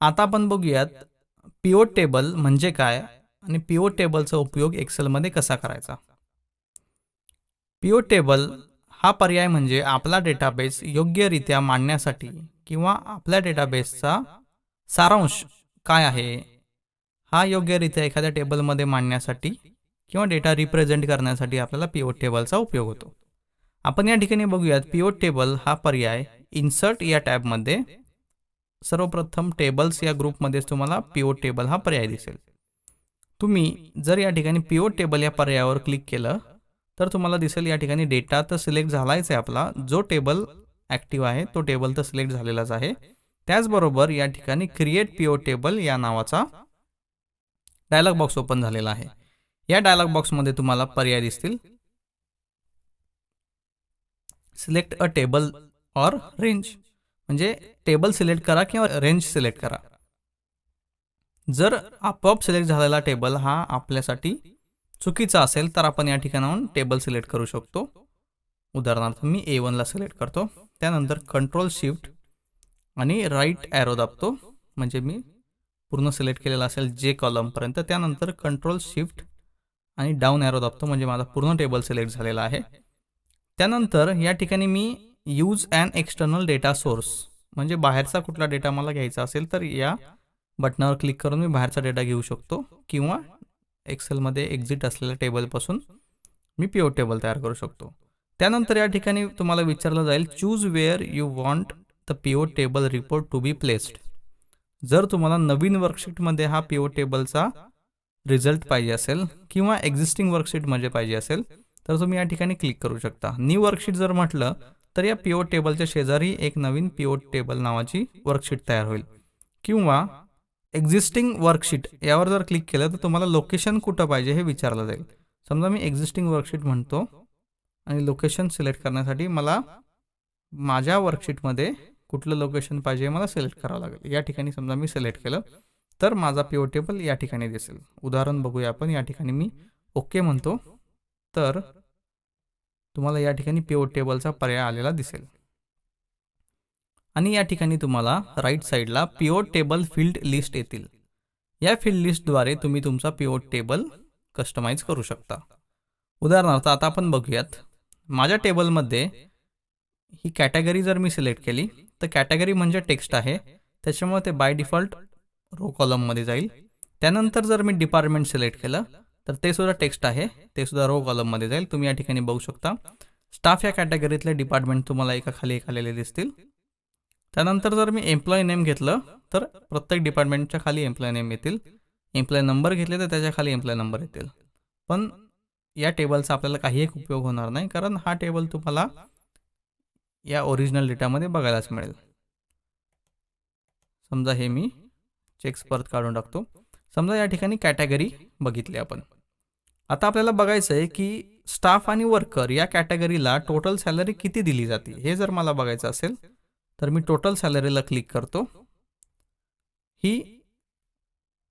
आता आपण बघूयात पिव्होट टेबल म्हणजे काय आणि पिव्होट टेबलचा उपयोग एक्सेलमध्ये कसा करायचा. पिव्होट टेबल हा पर्याय म्हणजे आपला डेटाबेस योग्यरित्या मांडण्यासाठी किंवा आपल्या डेटाबेसचा सारांश काय आहे हा योग्यरित्या एखाद्या टेबलमध्ये मांडण्यासाठी किंवा डेटा रिप्रेझेंट करण्यासाठी आपल्याला पिव्होट टेबलचा उपयोग होतो. आपण या ठिकाणी बघूयात पिव्होट टेबल हा पर्याय इन्सर्ट या टॅबमध्ये सर्वप्रथम टेबल्स या ग्रुपमध्येच तुम्हाला पिव्होट टेबल हा पर्याय दिसेल. तुम्ही जर या ठिकाणी पिव्होट टेबल या पर्यायावर क्लिक केलं तर तुम्हाला दिसेल या ठिकाणी डेटा तर सिलेक्ट झालाच आहे, आपला जो टेबल ॲक्टिव्ह आहे तो टेबल तर सिलेक्ट झालेलाच आहे. त्याचबरोबर या ठिकाणी क्रिएट पिव्होट टेबल या नावाचा डायलॉग बॉक्स ओपन झालेला आहे. या डायलॉग बॉक्समध्ये तुम्हाला पर्याय दिसतील, select a table or range, म्हणजे टेबल सिलेक्ट करा किंवा रेंज सिलेक्ट करा. जर आपोआप सिलेक्ट झालेला टेबल हा आपल्यासाठी चुकीचा असेल तर आपण या ठिकाणाहून टेबल सिलेक्ट करू शकतो. उदाहरणार्थ मी A1 ला सिलेक्ट करतो, त्यानंतर कंट्रोल शिफ्ट आणि राईट ॲरो दाबतो, म्हणजे मी पूर्ण सिलेक्ट केलेला असेल जे कॉलमपर्यंत. त्यानंतर कंट्रोल शिफ्ट आणि डाऊन ॲरो दाबतो, म्हणजे माझा पूर्ण टेबल सिलेक्ट झालेला आहे. त्यानंतर या ठिकाणी मी use an external data source, म्हणजे बाहेरचा कुठला डेटा मला घ्यायचा असेल तर या बटनावर क्लिक करून मी बाहेरचा डेटा घेऊ शकतो किंवा एक्सेलमध्ये एक्झिट असलेल्या टेबलपासून मी पिव्होट टेबल तयार करू शकतो. त्यानंतर या ठिकाणी तुम्हाला विचारलं जाईल choose where you want the pivot table report to be placed. जर तुम्हाला नवीन वर्कशीटमध्ये हा पिव्होट टेबलचा रिझल्ट पाहिजे असेल किंवा एक्झिस्टिंग वर्कशीटमध्ये पाहिजे असेल तर तुम्ही या ठिकाणी क्लिक करू शकता. न्यू वर्कशीट जर म्हटलं तर या पिव्होट टेबलच्या शेजारी एक नवीन पिव्होट टेबल नावाची वर्कशीट तयार होईल. किंवा एक्झिस्टिंग वर्कशीट यावर जर क्लिक केलं तर तुम्हाला लोकेशन कुठं पाहिजे हे विचारलं जाईल. समजा मी एक्झिस्टिंग वर्कशीट म्हणतो आणि लोकेशन सिलेक्ट करण्यासाठी मला माझ्या वर्कशीटमध्ये कुठलं लोकेशन पाहिजे मला सिलेक्ट करावं लागेल. या ठिकाणी समजा मी सिलेक्ट केलं तर माझा पिव्होट टेबल या ठिकाणी दिसेल. उदाहरण बघूया आपण. या ठिकाणी मी ओके म्हणतो तर तुम्हाला या ठिकाणी पिव्होट टेबलचा पर्याय आलेला दिसेल. आणि या ठिकाणी तुम्हाला राईट साईडला पिव्होट टेबल फील्ड लिस्ट येतील. या फील्ड लिस्टद्वारे तुम्ही तुमचा पिव्होट टेबल कस्टमाइज करू शकता. उदाहरणार्थ आता आपण बघूयात, माझ्या टेबलमध्ये ही कॅटेगरी जर मी सिलेक्ट केली तर कॅटेगरी म्हणजे टेक्स्ट आहे, त्याच्यामुळे ते बाय डिफॉल्ट रो कॉलममध्ये जाईल. त्यानंतर जर मी डिपार्टमेंट सिलेक्ट केलं तर ते सुद्धा टेक्स्ट आहे, ते सुद्धा रो कॉलममध्ये जाईल. तुम्ही या ठिकाणी बघू शकता स्टाफ या कॅटेगरीतले डिपार्टमेंट तुम्हाला एकाखाली एक आलेले दिसतील. त्यानंतर जर मी एम्प्लॉई नेम घेतलं तर प्रत्येक डिपार्टमेंटच्या खाली एम्प्लॉई नेम येतील. एम्प्लॉई नंबर घेतले तर त्याच्या खाली एम्प्लॉई नंबर येतील. पण या टेबलचा आपल्याला काही एक उपयोग होणार नाही, कारण हा टेबल तुम्हाला या ओरिजिनल डेटामध्ये बघायलाच मिळेल. समजा हे मी चेक्स परत काढून टाकतो. समजा या ठिकाणी कॅटेगरी बघितली आपण. आता आपल्याला बघायचं आहे की स्टाफ आणि वर्कर या कॅटेगरीला टोटल सॅलरी किती दिली जाते हे जर मला बघायचं असेल तर मी टोटल सॅलरीला क्लिक करतो. ही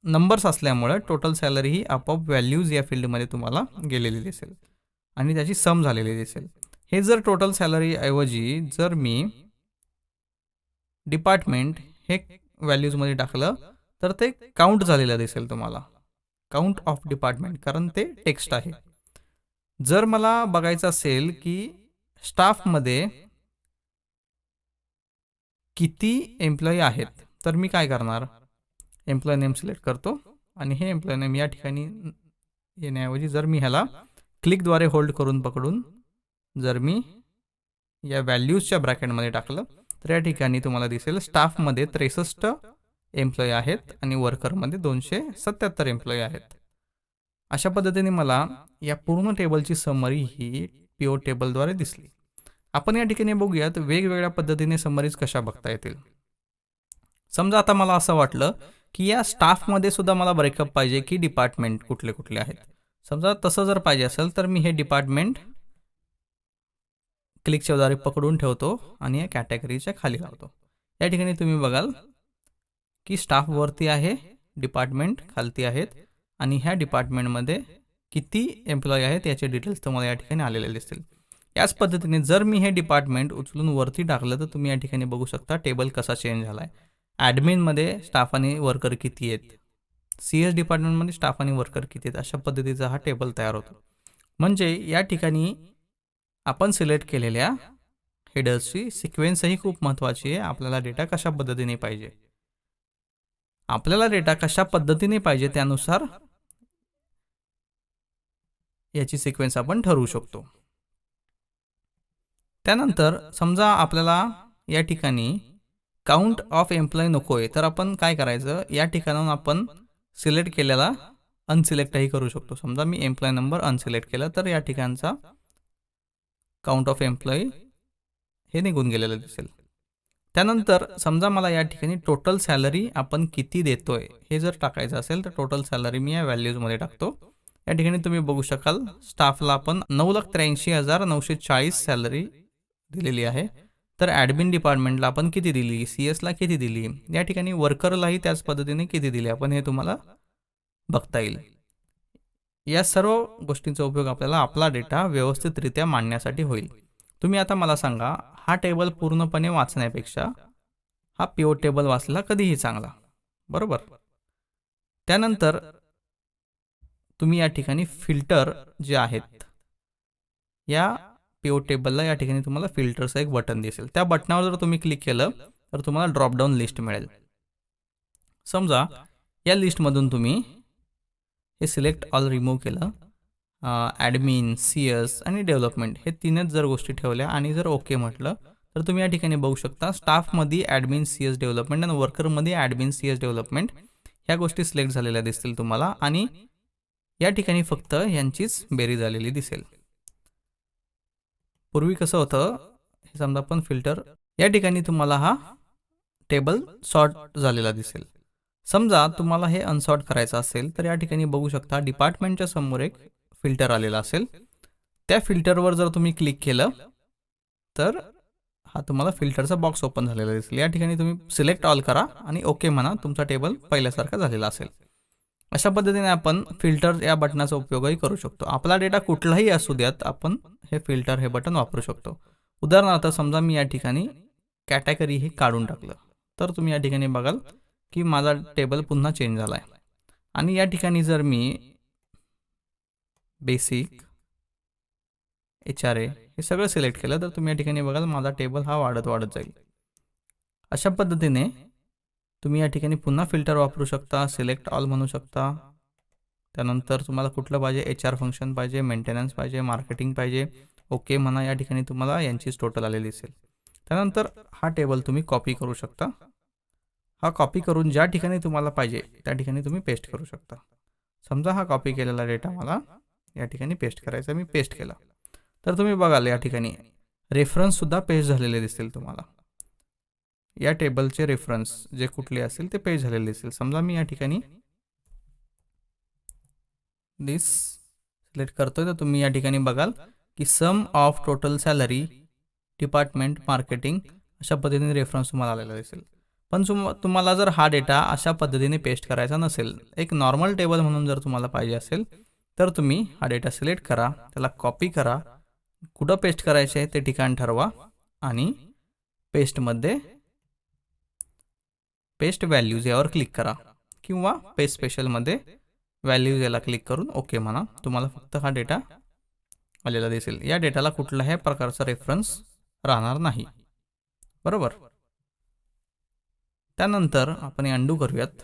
नंबर्स असल्यामुळे टोटल सॅलरी ही आपोआप व्हॅल्यूज या फील्डमध्ये तुम्हाला गेलेली दिसेल आणि त्याची सम झालेली दिसेल. हे जर टोटल सॅलरी ऐवजी जर मी डिपार्टमेंट हे व्हॅल्यूजमध्ये टाकलं तर ते काउंट झालेलं दिसेल तुम्हाला, काउंट ऑफ डिपार्टमेंट, कारण ते टेक्स्ट आहे. जर मला बघायचं असेल की स्टाफमध्ये किती एम्प्लॉई आहेत तर मी काय करणार, एम्प्लॉई नेम सिलेक्ट करतो आणि हे एम्प्लॉई नेम या ठिकाणी येण्याऐवजी जर मी ह्याला क्लिकद्वारे होल्ड करून पकडून जर मी या व्हॅल्यूजच्या ब्रॅकेटमध्ये टाकलं तर या ठिकाणी तुम्हाला दिसेल स्टाफमध्ये 63 एम्प्लॉई आहेत आणि वर्करमध्ये 277 एम्प्लॉई आहेत. अशा पद्धतीने मला या पूर्ण टेबलची समरी ही पिव्होट टेबलद्वारे दिसली. आपण या ठिकाणी बघूयात वेगवेगळ्या पद्धतीने समरीज कशा बघता येतील. समजा आता मला असं वाटलं की या स्टाफमध्ये सुद्धा मला ब्रेकअप पाहिजे की डिपार्टमेंट कुठले कुठले आहेत. समजा तसं जर पाहिजे असेल तर मी हे डिपार्टमेंट क्लिकच्या द्वारे पकडून ठेवतो आणि या कॅटेगरीच्या खाली लावतो. या ठिकाणी तुम्ही बघाल की स्टाफ वरती आहे, डिपार्टमेंट खालती आहेत आणि ह्या डिपार्टमेंटमध्ये किती एम्प्लॉई आहेत याचे डिटेल्स तुम्हाला या ठिकाणी आलेले दिसतील. याच पद्धतीने जर मी हे डिपार्टमेंट उचलून वरती टाकलं तर तुम्ही या ठिकाणी बघू शकता टेबल कसा चेंज झाला आहे. ॲडमिनमध्ये स्टाफ आणि वर्कर किती आहेत, CS डिपार्टमेंटमध्ये स्टाफ आणि वर्कर किती आहेत, अशा पद्धतीचा हा टेबल तयार होतो. म्हणजे या ठिकाणी आपण सिलेक्ट केलेल्या हेडर्सची सिक्वेन्सही खूप महत्त्वाची आहे. आपल्याला डेटा कशा पद्धतीने पाहिजे, आपल्याला डेटा कशा पद्धतीने पाहिजे त्यानुसार याची सिक्वेन्स आपण ठरवू शकतो. त्यानंतर समजा आपल्याला या ठिकाणी काउंट ऑफ एम्प्लॉई नको आहे, तर आपण काय करायचं, या ठिकाणाहून आपण सिलेक्ट केलेला अनसिलेक्टही करू शकतो. समजा मी एम्प्लॉई नंबर अनसिलेक्ट केला तर या ठिकाणचा काउंट ऑफ एम्प्लॉई हे निघून गेलेलं दिसेल. त्यानंतर समजा मला या ठिकाणी टोटल सॅलरी आपण किती देतोय हे जर टाकायचं असेल तर टोटल सॅलरी मी या व्हॅल्यूजमध्ये टाकतो. या ठिकाणी तुम्ही बघू शकाल स्टाफला आपण 9,83,940 सॅलरी दिलेली आहे. तर ॲडमिन डिपार्टमेंटला आपण किती दिली, CS ला किती दिली, या ठिकाणी वर्करलाही त्याच पद्धतीने किती दिली आपण हे तुम्हाला बघता येईल. या सर्व गोष्टींचा उपयोग आपल्याला आपला डेटा व्यवस्थितरित्या मांडण्यासाठी होईल. तुम्ही आता मला सांगा, हा टेबल पूर्णपणे वाचण्यापेक्षा हा पिव्होट टेबल वाचलेला कधीही चांगला, बरोबर? त्यानंतर तुम्ही या ठिकाणी फिल्टर जे आहेत, या पिव्होट टेबलला या ठिकाणी तुम्हाला फिल्टरचं एक बटन दिसेल. त्या बटनावर जर तुम्ही क्लिक केलं तर तुम्हाला ड्रॉपडाऊन लिस्ट मिळेल. समजा या लिस्टमधून तुम्ही हे सिलेक्ट ऑल रिमूव्ह केलं, ॲडमिन, CS आणि डेव्हलपमेंट हे तीनच जर गोष्टी ठेवल्या आणि जर ओके म्हटलं तर तुम्ही या ठिकाणी बघू शकता स्टाफमध्ये ॲडमिन, CS, डेव्हलपमेंट आणि वर्करमध्ये ॲडमिन, CS, डेव्हलपमेंट ह्या गोष्टी सिलेक्ट झालेल्या दिसतील तुम्हाला आणि या ठिकाणी फक्त यांचीच बेरीज झालेली दिसेल. पूर्वी कसं होतं, हे समजा आपण फिल्टर, या ठिकाणी तुम्हाला हा टेबल सॉर्ट झालेला दिसेल. समजा तुम्हाला हे अनसॉर्ट करायचं असेल तर या ठिकाणी बघू शकता डिपार्टमेंटच्या समोर एक फिल्टर आलेला असेल. त्या फिल्टरवर जर तुम्ही क्लिक केलं तर हा तुम्हाला फिल्टरचा बॉक्स ओपन झालेला दिसेल. या ठिकाणी तुम्ही सिलेक्ट ऑल करा आणि ओके म्हणा, तुमचा टेबल पहिल्यासारखा झालेला असेल. अशा पद्धतीने आपण फिल्टर या बटनाचा उपयोगही करू शकतो. आपला डेटा कुठलाही असू द्यात, आपण हे फिल्टर हे बटन वापरू शकतो. उदाहरणार्थ समजा मी या ठिकाणी कॅटेगरी हे काढून टाकलं तर तुम्ही या ठिकाणी बघाल की माझा टेबल पुन्हा चेंज झाला आहे. आणि या ठिकाणी जर मी बेसिक, HRA हे सगळं सिलेक्ट केलं तर तुम्ही या ठिकाणी बघाल माझा टेबल हा वाढत जाईल. अशा पद्धतीने तुम्ही या ठिकाणी पुन्हा फिल्टर वापरू शकता, सिलेक्ट ऑल म्हणू शकता. त्यानंतर तुम्हाला कुठलं पाहिजे, HR फंक्शन पाहिजे, मेंटेनन्स पाहिजे, मार्केटिंग पाहिजे, ओके म्हणा. या ठिकाणी तुम्हाला यांचीच टोटल आलेली दिसेल. त्यानंतर हा टेबल तुम्ही कॉपी करू शकता. हा कॉपी करून ज्या ठिकाणी तुम्हाला पाहिजे त्या ठिकाणी तुम्ही पेस्ट करू शकता. समजा हा कॉपी केलेला डेटा मला या ठिकाणी पेस्ट करायचा, मी पेस्ट केला तर तुम्ही बघाल या ठिकाणी रेफरन्ससुद्धा पेस्ट झालेले दिसतील तुम्हाला. या टेबलचे रेफरन्स जे कुठले असेल ते पेस्ट झालेले दिसेल. समजा मी या ठिकाणी दिस सिलेक्ट करतोय तर तुम्ही या ठिकाणी बघाल की sum of total salary, department, marketing अशा पद्धतीने रेफरन्स तुम्हाला आलेला दिसेल. पण तुम्हाला जर हा डेटा अशा पद्धतीने पेस्ट करायचा नसेल, एक नॉर्मल टेबल म्हणून जर तुम्हाला पाहिजे असेल तर तुम्ही हा डेटा सिलेक्ट करा, त्याला कॉपी करा, कुठं पेस्ट करायचे आहे ते ठिकाण ठरवा आणि पेस्टमध्ये पेस्ट व्हॅल्यूज यावर क्लिक करा किंवा पेस्ट स्पेशलमध्ये व्हॅल्यूज याला क्लिक करून ओके म्हणा. तुम्हाला फक्त हा डेटा आलेला दिसेल. या डेटाला कुठल्याही प्रकारचा रेफरन्स राहणार नाही, बरोबर? त्यानंतर आपण अंडू करूयात.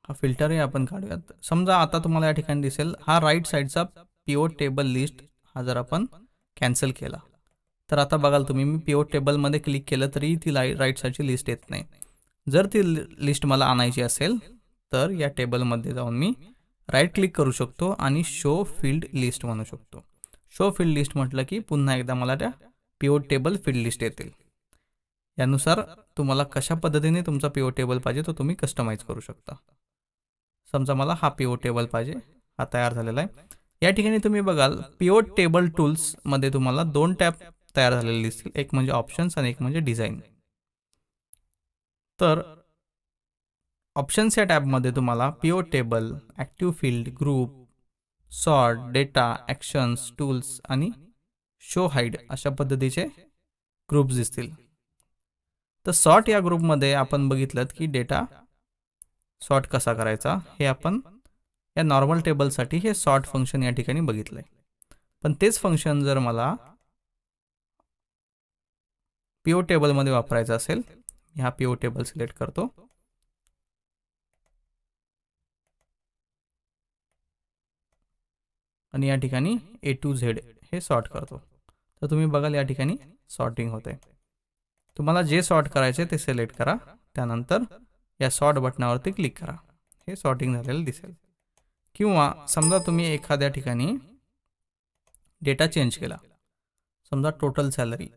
हा फिल्टरही आपण काढूयात. समजा आता तुम्हाला या ठिकाणी दिसेल हा राईट साईडचा पिव्होट टेबल लिस्ट हा जर आपण कॅन्सल केला तर आता बघाल तुम्ही, मी पिव्होट टेबलमध्ये क्लिक केलं तरी ती राईट साईडची लिस्ट येत नाही. जर ती लिस्ट मला आणायची असेल तर या टेबलमध्ये जाऊन मी राईट क्लिक करू शकतो आणि शो फील्ड लिस्ट म्हणू शकतो. शो फील्ड लिस्ट म्हटलं की पुन्हा एकदा मला त्या पिव्होट टेबल फील्ड लिस्ट येतील. यानुसार तुम्हाला कशा पद्धतीने तुमचा पिव्होट टेबल पाहिजे तो तुम्ही कस्टमाइज करू शकता. समजा मला हा पिव्होट टेबल पाहिजे, हा तयार झालेला आहे. या ठिकाणी तुम्ही बघाल पिव्होट टेबल टूल्समध्ये तुम्हाला 2 टॅब तयार झालेले दिसतील, एक म्हणजे ऑप्शन्स आणि एक म्हणजे डिझाईन. तर ऑप्शन्स या टॅबमध्ये तुम्हाला pivot table, active field, group, sort, data, actions, tools आणि शो हाईड अशा पद्धतीचे ग्रुप्स दिसतील. तर सॉर्ट या ग्रुपमध्ये आपण बघितलं की डेटा सॉर्ट कसा करायचा हे आपण या नॉर्मल टेबलसाठी हे सॉर्ट फंक्शन या ठिकाणी बघितलंय. पण तेच फंक्शन जर मला पीओ टेबलमध्ये वापरायचं असेल, हा पीओ टेबल सिलेक्ट करतो आणि या ठिकाणी A to Z हे सॉर्ट करतो. तर तुम्ही बघाल या ठिकाणी सॉर्टिंग होते. तुम्हाला जे सॉर्ट करायचे ते सिलेक्ट करा, त्यानंतर या सॉर्ट बटनावरती क्लिक करा, हे सॉर्टिंग झालेलं दिसेल. किंवा समजा तुम्ही एखाद्या ठिकाणी डेटा चेंज केला, समजा टोटल सॅलरी.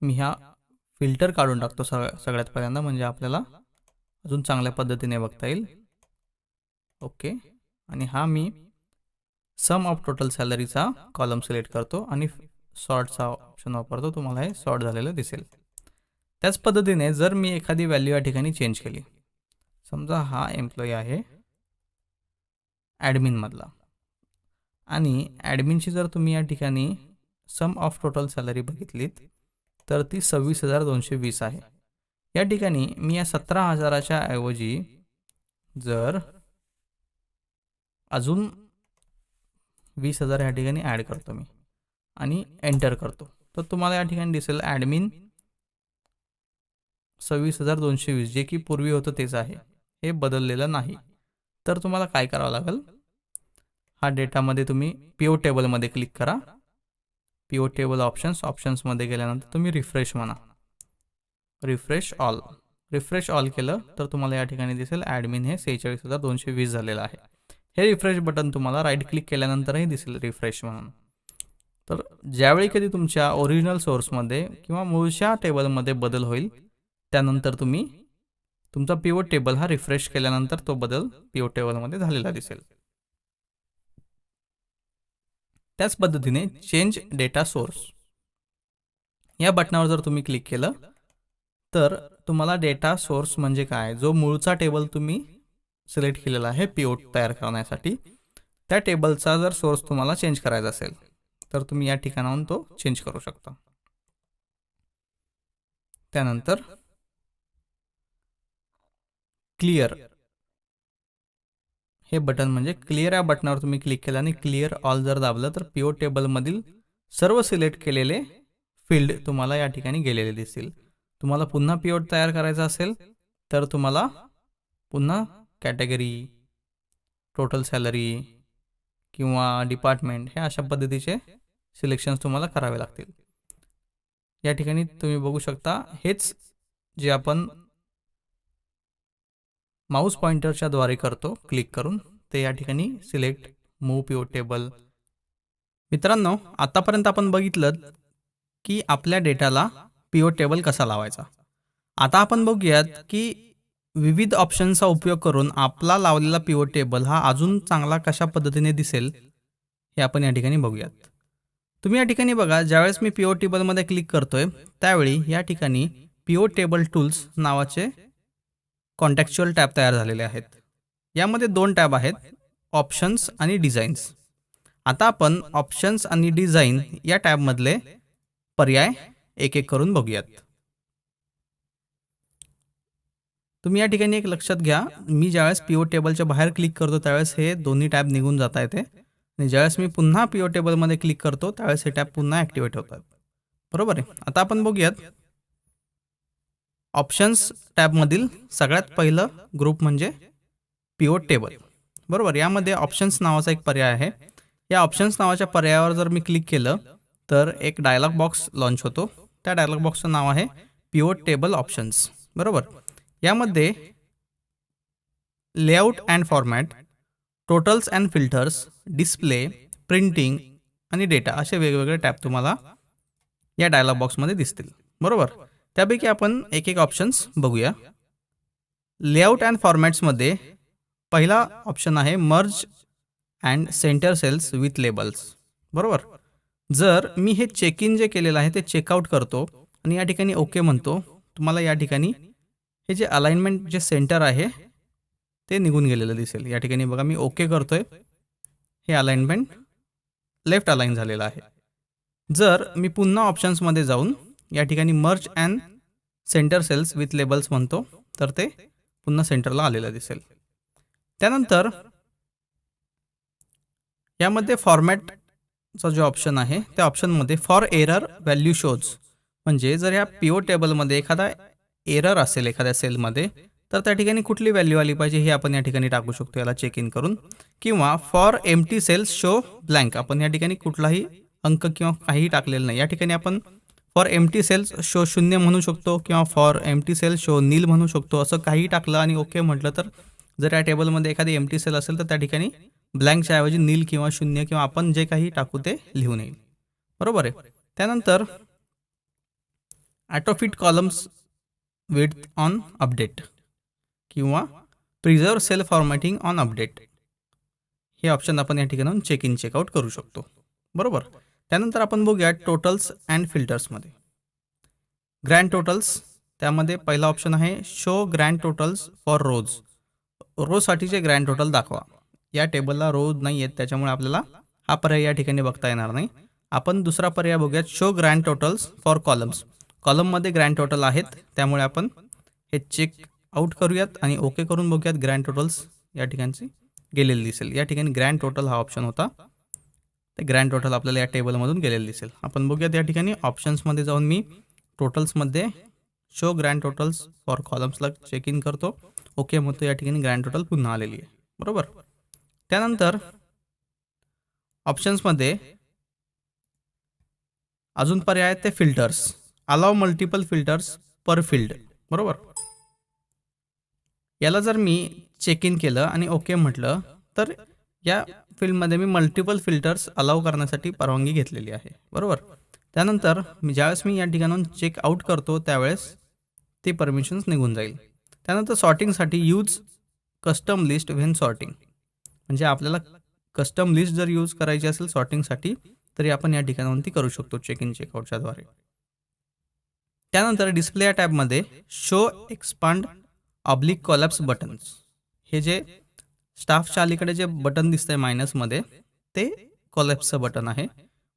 मी हा फिल्टर काढून टाकतो सगळ्यात पहिल्यांदा, म्हणजे आपल्याला अजून चांगल्या पद्धतीने बघता येईल. ओके, आणि हा मी सम ऑफ टोटल सॅलरीचा कॉलम सिलेक्ट करतो आणि सॉर्टचा ऑप्शन वापरतो. तुम्हाला हे सॉर्ट झालेलं दिसेल. त्याच पद्धतीने जर मी एखादी व्हॅल्यू या ठिकाणी चेंज केली, समजा हा एम्प्लॉई आहे ॲडमिनमधला, आणि ॲडमिनची जर तुम्ही या ठिकाणी सम ऑफ टोटल सॅलरी बघितलीत तर ती 26,220 आहे. या ठिकाणी मी या 17,000च्या ऐवजी जर अजून 20,000 या ठिकाणी ॲड करतो मी आणि एंटर करतो, तर तुम्हाला या ठिकाणी दिसेल ॲडमिन 26,220 जे की पूर्वी होतं तेच आहे, हे बदललेलं नाही. तर तुम्हाला काय करावं लागेल, हा डेटामध्ये तुम्ही पीओ टेबलमध्ये क्लिक करा. पीओ टेबल ऑप्शन्समध्ये गेल्यानंतर तुम्ही रिफ्रेश म्हणा, रिफ्रेश ऑल केलं तर तुम्हाला या ठिकाणी दिसेल ॲडमिन हे 46,220 झालेलं आहे. हे रिफ्रेश बटन तुम्हाला राईट क्लिक केल्यानंतरही दिसेल रिफ्रेश म्हणून. तर ज्यावेळी कधी तुमच्या ओरिजिनल सोर्समध्ये किंवा मूळच्या टेबलमध्ये बदल होईल, त्यानंतर तुम्ही तुमचा पिवट टेबल हा रिफ्रेश केल्यानंतर तो बदल पिवट टेबलमध्ये झालेला दिसेल. त्याच पद्धतीने चेंज डेटा सोर्स या बटनावर जर तुम्ही क्लिक केलं तर तुम्हाला डेटा सोर्स म्हणजे काय, जो मूळचा टेबल तुम्ही सिलेक्ट केलेला आहे पिवट तयार करण्यासाठी, त्या टेबलचा जर सोर्स तुम्हाला चेंज करायचा असेल तर तुम्ही या ठिकाणाहून तो चेंज करू शकता. त्यानंतर क्लिअर हे बटन म्हणजे क्लिअर या बटनावर तुम्ही क्लिक केलं आणि क्लिअर ऑल जर दाबलं तर पिवट टेबलमधील सर्व सिलेक्ट केलेले फील्ड तुम्हाला या ठिकाणी गेलेले दिसतील. तुम्हाला पुन्हा पिवट तयार करायचा असेल तर तुम्हाला पुन्हा कॅटेगरी, टोटल सॅलरी किंवा डिपार्टमेंट हे अशा पद्धतीचे सिलेक्शन्स तुम्हाला करावे लागतील. या ठिकाणी तुम्ही बघू शकता हेच जे आपण माऊस पॉइंटरच्या द्वारे करतो क्लिक करून, ते या ठिकाणी सिलेक्ट मूव पिवट टेबल. मित्रांनो, आतापर्यंत आपण बघितलं की आपल्या डेटाला पिवट टेबल कसा लावायचा. आता आपण बघूयात की विविध ऑप्शन्सचा उपयोग करून आपला लावलेला पिवट टेबल हा अजून चांगला कशा पद्धतीने दिसेल हे आपण या ठिकाणी बघूयात. तुम्ही या ठिकाणी बघा, ज्यावेळेस मी पिवट टेबलमध्ये क्लिक करतोय त्यावेळी या ठिकाणी पिवट टेबल टूल्स नावाचे कॉन्टेक्च्युअल टॅब तयार झालेले आहेत. यामध्ये 2 टॅब आहेत, ऑप्शन्स आणि डिझाईन्स. आता आपण ऑप्शन्स आणि डिझाईन या टॅबमधले पर्याय एक एक करून बघूयात. तुम्ही या ठिकाणी एक लक्षात घ्या, मी ज्यावेळेस पिवट टेबलच्या बाहेर क्लिक करतो त्यावेळेस हे दोन्ही टॅब निघून जात आहेत आणि ज्यावेळेस मी पुन्हा पिवट टेबलमध्ये क्लिक करतो त्यावेळेस हे टॅब पुन्हा ॲक्टिवेट होतात. बरोबर आहे. आता आपण बघूयात ऑप्शन्स टॅबमधील सगळ्यात पहिलं ग्रुप म्हणजे पिवट टेबल. बरोबर, यामध्ये ऑप्शन्स नावाचा एक पर्याय आहे. या ऑप्शन्स नावाच्या पर्यायावर जर मी क्लिक केलं तर एक डायलॉग बॉक्स लॉन्च होतो. त्या डायलॉग बॉक्सचं नाव आहे पिवट टेबल ऑप्शन्स. बरोबर, यामध्ये layout and format, totals and filters, display, printing आणि डेटा असे वेगवेगळे टॅब तुम्हाला या डायलॉग बॉक्समध्ये दिसतील. बरोबर, त्यापैकी आपण एक एक ऑप्शन्स बघूया. लेआउट अँड फॉर्मॅट्समध्ये पहिला ऑप्शन आहे merge and centre cells with labels. बरोबर, जर मी हे चेक इन जे केलेलं आहे ते चेकआउट करतो आणि या ठिकाणी ओके म्हणतो, तुम्हाला या ठिकाणी हे जे अलाइनमेंट जे सेंटर आहे ते निघून गेलेलं दिसेल. या ठिकाणी बघा, मी ओके करतोय, हे अलाइनमेंट लेफ्ट अलाइन झालेलं आहे. जर मी पुन्हा ऑप्शन्समध्ये जाऊन या ठिकाणी merge and centre cells with labels म्हणतो, तर ते पुन्हा सेंटरला आलेलं दिसेल. त्यानंतर यामध्ये फॉर्मॅटचा जो ऑप्शन आहे त्या ऑप्शनमध्ये फॉर एरर व्हॅल्यू शोज, म्हणजे जर या पिव्होट टेबलमध्ये एखादा एरर असेल एखाद्या सेलमध्ये, तर त्या ठिकाणी कुठली व्हॅल्यू आली पाहिजे हे आपण या ठिकाणी टाकू शकतो याला चेक इन करून. किंवा for empty cells show blank, आपण या ठिकाणी कुठलाही अंक किंवा काहीही टाकलेलं नाही. या ठिकाणी आपण फॉर एम्प्टी सेल्स शो 0 म्हणू शकतो किंवा फॉर एम्प्टी सेल्स शो नील म्हणू शकतो. असं काही टाकलं आणि ओके म्हटलं तर जर या टेबलमध्ये एखादी एम्प्टी सेल असेल तर त्या ठिकाणी ब्लँकच्या ऐवजी नील किंवा 0 किंवा आपण जे काही टाकू ते लिहून येईल. बरोबर आहे. त्यानंतर autofit columns width on update किंवा preserve cell formatting on update, हे ऑप्शन आपण या ठिकाणी चेक इन चेकआउट करू शकतो. बरोबर. त्यानंतर आपण बघूया टोटल्स अँड फिल्टर्समध्ये. ग्रँड टोटल्स, त्यामध्ये पहिला ऑप्शन आहे show grand totals for rows. रोजसाठीचे ग्रँड टोटल दाखवा. या टेबलला रोज नाही आहेत त्याच्यामुळे आपल्याला हा पर्याय या ठिकाणी बघता येणार नाही. आपण दुसरा पर्याय बघूयात show grand totals for columns. कॉलममध्ये ग्रँड टोटल आहेत त्यामुळे आपण हे चेक आउट करूयात आणि ओके करून बघूयात. ग्रँड टोटल्स या ठिकाणची गेलेली दिसेल. या ठिकाणी ग्रँड टोटल हा ऑप्शन होता, ते ग्रँड टोटल आपल्याला या टेबलमधून गेलेलं दिसेल. आपण बघूयात या ठिकाणी ऑप्शन्समध्ये जाऊन मी टोटल्समध्ये शो ग्रँड टोटल्स फॉर कॉलम्सला चेक इन करतो. ओके म्हणतो. या ठिकाणी ग्रँड टोटल पुन्हा आलेली आहे. बरोबर. त्यानंतर ऑप्शन्समध्ये अजून पर्याय आहेत ते फिल्टर्स. अलाव मल्टिपल फिल्टर्स पर फील्ड. बरोबर. याला जर मी चेक इन केलं आणि ओके म्हटलं तर या फील्डमध्ये मी मल्टिपल फिल्टर्स अलाव करण्यासाठी परवानगी घेतलेली आहे. बरोबर. त्यानंतर ज्यावेळेस मी या ठिकाणून चेक आउट करतो त्यावेळेस ते परमिशन्स निघून जाईल. त्यानंतर सॉर्टिंगसाठी use custom list when sorting, म्हणजे आपल्याला कस्टम लिस्ट जर यूज करायची असेल सॉर्टिंगसाठी तरी आपण या ठिकाणाहून ती करू शकतो चेक इन चेकआउटच्या द्वारे. त्यानंतर डिस्प्ले या टॅबमध्ये show expand oblique collapse buttons, हे जे स्टाफच्या अलीकडे जे बटन दिसतंय मायनसमध्ये ते कॉलॅप्सचं बटन आहे.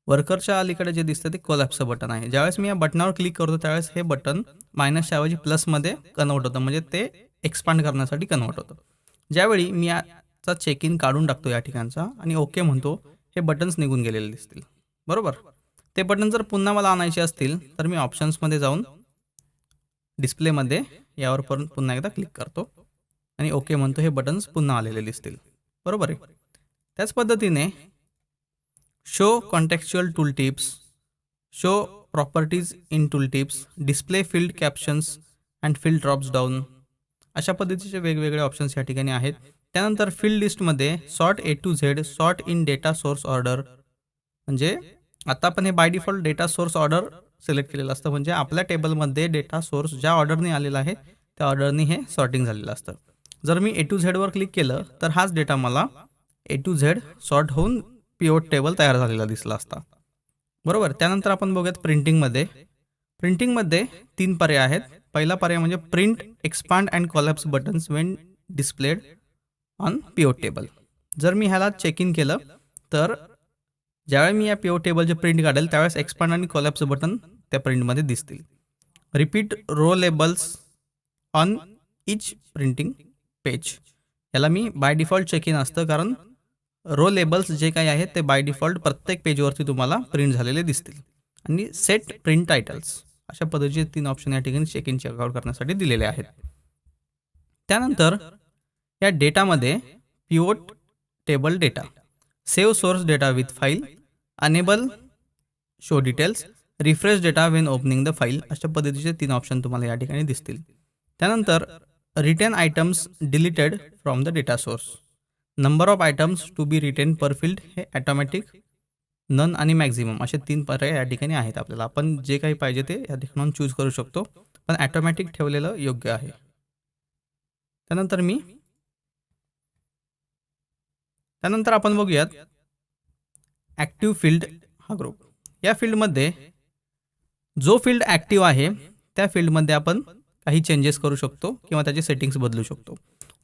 वर्करच्या अलीकडे जे दिसतं ते कॉलॅप्सचं बटन आहे. ज्यावेळेस मी या बटनावर क्लिक करतो त्यावेळेस हे बटन मायनसच्या ऐवजी प्लसमध्ये कन्वर्ट होतं, म्हणजे ते एक्सपांड करण्यासाठी कन्वर्ट होतं. ज्यावेळी मी याचा चेक इन काढून टाकतो या ठिकाणचा आणि ओके म्हणतो, हे बटन्स निघून गेलेले दिसतील. बरोबर. ते बटन जर पुन्हा मला आणायचे असतील तर मी ऑप्शन्समध्ये जाऊन डिस्प्लेमध्ये यावर पुन्हा एकदा क्लिक करतो आणि ओके म्हणतो. हे बटन्स पुन्हा आलेले दिसतील. बरोबर आहे. त्याच पद्धतीने show कॉन्टेक्च्युअल tool tips, show properties in tool tips, display field captions and field drops down, अशा पद्धतीचे वेगवेगळे ऑप्शन्स या ठिकाणी आहेत. त्यानंतर फील्ड लिस्टमध्ये sort A to Z, sort in data source order, म्हणजे आता आपण हे by default data source order select केलेलं असतं, म्हणजे आपल्या टेबलमध्ये डेटा सोर्स ज्या ऑर्डरने आलेला आहे त्या ऑर्डरने हे सॉर्टिंग झालेलं असतं. जर मी A to Z वर क्लिक केलं तर हाच डेटा मला A to Z सॉर्ट होऊन पिव्होट टेबल तयार झालेला दिसला असता. बरोबर. त्यानंतर आपण बघूयात प्रिंटिंगमध्ये. प्रिंटिंगमध्ये 3 पर्याय आहेत. पहिला पर्याय म्हणजे print expand and collapse buttons Wien displayed on pivot table. जर मी ह्याला चेक इन केलं तर ज्यावेळी मी या पिव्होट टेबलचे प्रिंट काढेल त्यावेळेस एक्सपांड आणि कॉलॅप्स बटन त्या प्रिंटमध्ये दिसतील. Repeat row labels on each printing page, याला मी बाय डिफॉल्ट चेक इन असतं, कारण रो लेबल्स जे काही आहेत ते बाय डिफॉल्ट प्रत्येक पेजवरती तुम्हाला प्रिंट झालेले दिसतील. आणि सेट प्रिंट टायटल्स, अशा पद्धतीचे 3 ऑप्शन या ठिकाणी चेक इन चेकआउट करण्यासाठी दिलेले आहेत. त्यानंतर या डेटामध्ये pivot table data, save source data with file, enable show details, refresh data when opening the file, अशा पद्धतीचे 3 ऑप्शन तुम्हाला या ठिकाणी दिसतील. त्यानंतर retain items deleted from the data source, number of items to be retain per field, हे automatic, none आणि maximum असे 3 पर्याय या ठिकाणी आहेत. आपल्याला आपण जे काही पाहिजे ते या ठिकाणी चूज करू शकतो, पण ॲटोमॅटिक ठेवलेलं योग्य आहे. त्यानंतर आपण बघूयात ॲक्टिव्ह फील्ड हा ग्रुप. या फील्डमध्ये जो फील्ड ॲक्टिव्ह आहे त्या फील्डमध्ये आपण काही चेंजेस करू शकतो किंवा त्याचे सेटिंग्स बदलू शकतो.